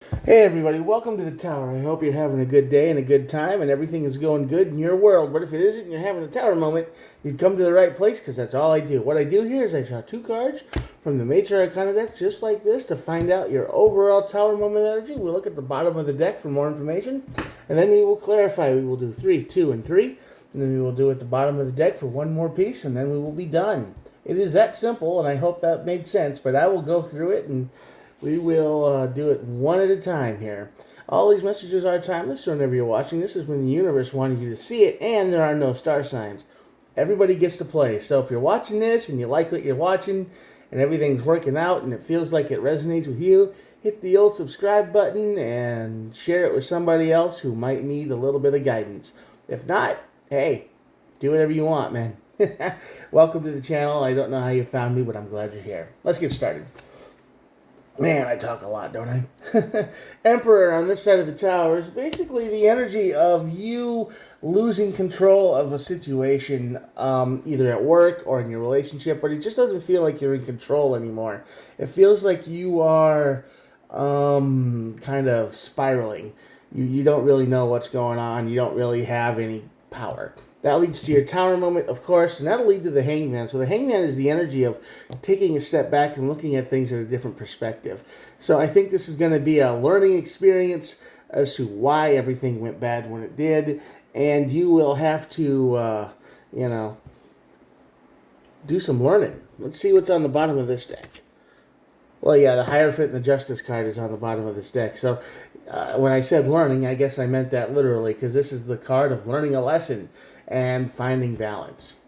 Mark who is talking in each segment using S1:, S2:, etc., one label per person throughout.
S1: Hey everybody, welcome to the tower. I hope you're having a good day and a good time and everything is going good in your world. But if it isn't and you're having a tower moment, you've come to the right place because that's all I do. What I do here is I draw two cards from the Matriarch Arcana deck just like this to find out your overall tower moment energy. We'll look at the bottom of the deck for more information and then we will clarify. We will do 3, 2, and 3 and then we will do at the bottom of the deck for one more piece and then we will be done. It is that simple and I hope that made sense, but I will go through it and we will do it one at a time here. All these messages are timeless, so whenever you're watching this is when the universe wanted you to see it, and there are no star signs. Everybody gets to play. So if you're watching this and you like what you're watching and everything's working out and it feels like it resonates with you, hit the old subscribe button and share it with somebody else who might need a little bit of guidance. If not, hey, do whatever you want, man. Welcome to the channel. I don't know how you found me, but I'm glad you're here. Let's get started. Man, I talk a lot, don't I? Emperor on this side of the tower is basically the energy of you losing control of a situation, either at work or in your relationship, but it just doesn't feel like you're in control anymore. It feels like you are kind of spiraling. You don't really know what's going on. You don't really have any power. That leads to your tower moment, of course, and that'll lead to the hangman. So the hangman is the energy of taking a step back and looking at things at a different perspective. So I think this is going to be a learning experience as to why everything went bad when it did, and you will have to, do some learning. Let's see what's on the bottom of this deck. Well, yeah, the Hierophant and the Justice card is on the bottom of this deck. So when I said learning, I guess I meant that literally, because this is the card of learning a lesson and finding balance.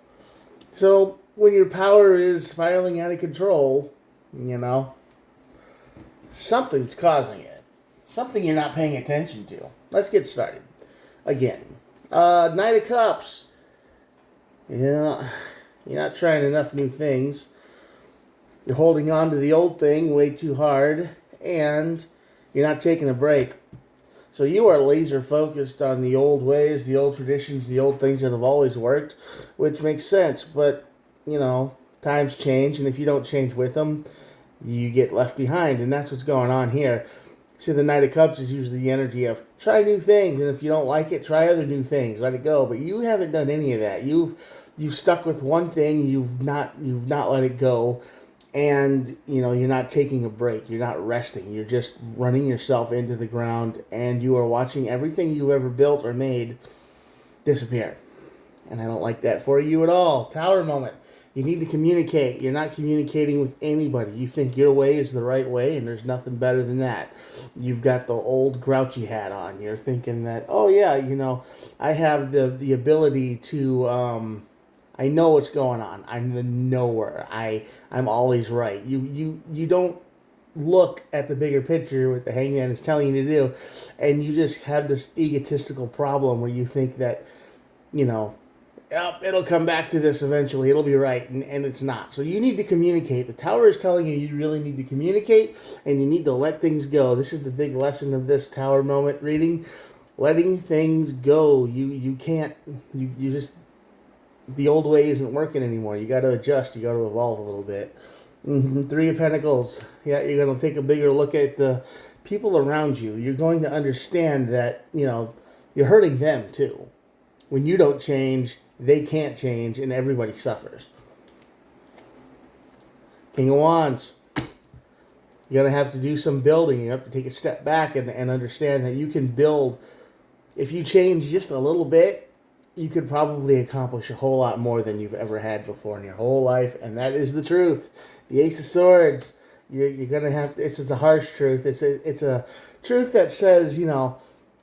S1: So when your power is spiraling out of control, something's causing it. Something you're not paying attention to. Let's get started. Again, Knight of Cups. Yeah, you're not trying enough new things. You're holding on to the old thing way too hard, and you're not taking a break. So you are laser focused on the old ways, the old traditions, the old things that have always worked, which makes sense. But, times change, and if you don't change with them, you get left behind, and that's what's going on here. See, the Knight of Cups is usually the energy of try new things, and if you don't like it, try other new things. Let it go. But you haven't done any of that. You've stuck with one thing. You've not let it go. And you're not taking a break, you're not resting, you're just running yourself into the ground, and you are watching everything you ever built or made disappear. And I don't like that for you at all. Tower moment. You need to communicate. You're not communicating with anybody. You think your way is the right way, and there's nothing better than that. You've got the old grouchy hat on. You're thinking that, oh yeah, I have the ability to I know what's going on. I'm the knower. I'm always right. You don't look at the bigger picture what the hangman is telling you to do, and you just have this egotistical problem where you think that, it'll come back to this eventually. It'll be right, and it's not. So you need to communicate. The tower is telling you really need to communicate, and you need to let things go. This is the big lesson of this tower moment reading. Letting things go. You can't. You just, the old way isn't working anymore. You got to adjust. You got to evolve a little bit. Three of Pentacles. Yeah, you're going to take a bigger look at the people around you. You're going to understand that, you're hurting them too. When you don't change, they can't change, and everybody suffers. King of Wands. You're going to have to do some building. You have to take a step back and understand that you can build. If you change just a little bit, you could probably accomplish a whole lot more than you've ever had before in your whole life, and that is the truth. The Ace of Swords, you're gonna have to. It's a harsh truth. It's a truth that says,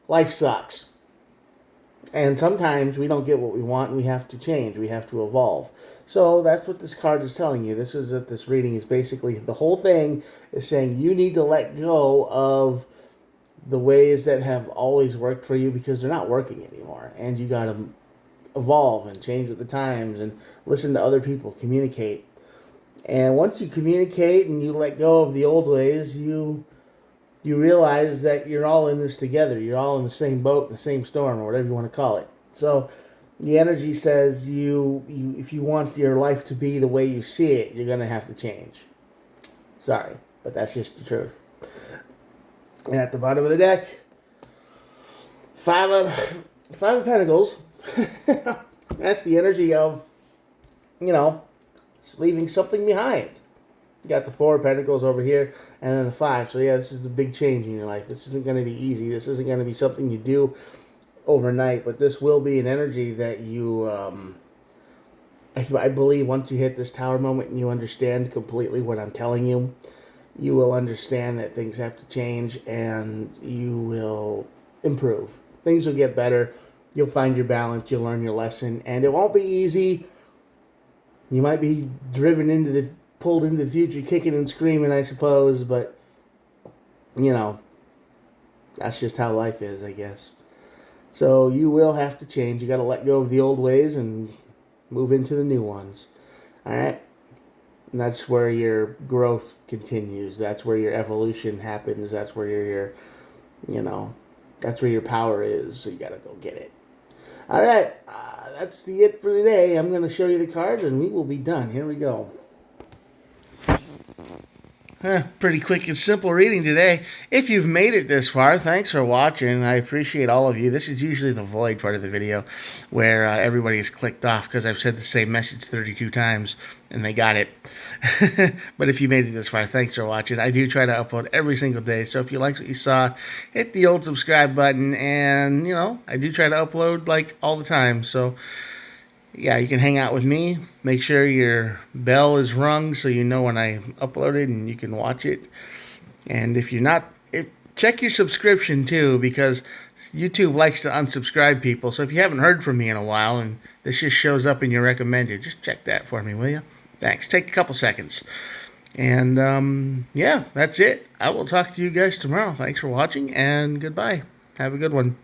S1: life sucks, and sometimes we don't get what we want, and we have to change. We have to evolve. So that's what this card is telling you. This is what this reading is basically. The whole thing is saying you need to let go of the ways that have always worked for you because they're not working anymore, and you got to evolve and change with the times and listen to other people, communicate. And once you communicate and you let go of the old ways, you realize that you're all in this together. You're all in the same boat, the same storm, or whatever you want to call it. So the energy says you if you want your life to be the way you see it, you're going to have to change. Sorry, but that's just the truth. And at the bottom of the deck, five of Pentacles. That's the energy of, leaving something behind. You got the Four of Pentacles over here, and then the Five. So yeah, this is the big change in your life. This isn't going to be easy. This isn't going to be something you do overnight, but this will be an energy that you, I believe once you hit this Tower moment and you understand completely what I'm telling you, you will understand that things have to change and you will improve. Things will get better. You'll find your balance. You'll learn your lesson, and it won't be easy. You might be pulled into the future, kicking and screaming, I suppose, but, that's just how life is, I guess. So you will have to change. You got to let go of the old ways and move into the new ones. All right? And that's where your growth continues. That's where your evolution happens. That's where that's where your power is. So you got to go get it. All right. That's it for today. I'm going to show you the cards and we will be done. Here we go. Pretty quick and simple reading today. If you've made it this far, thanks for watching. I appreciate all of you. This is usually the void part of the video where everybody has clicked off because I've said the same message 32 times and they got it. But if you made it this far, thanks for watching. I do try to upload every single day, so if you liked what you saw, hit the old subscribe button, and I do try to upload like all the time, so yeah, you can hang out with me. Make sure your bell is rung so you know when I upload it and you can watch it. And if you're not, check your subscription too, because YouTube likes to unsubscribe people. So if you haven't heard from me in a while and this just shows up in your recommended, just check that for me, will you? Thanks. Take a couple seconds. And yeah, that's it. I will talk to you guys tomorrow. Thanks for watching and goodbye. Have a good one.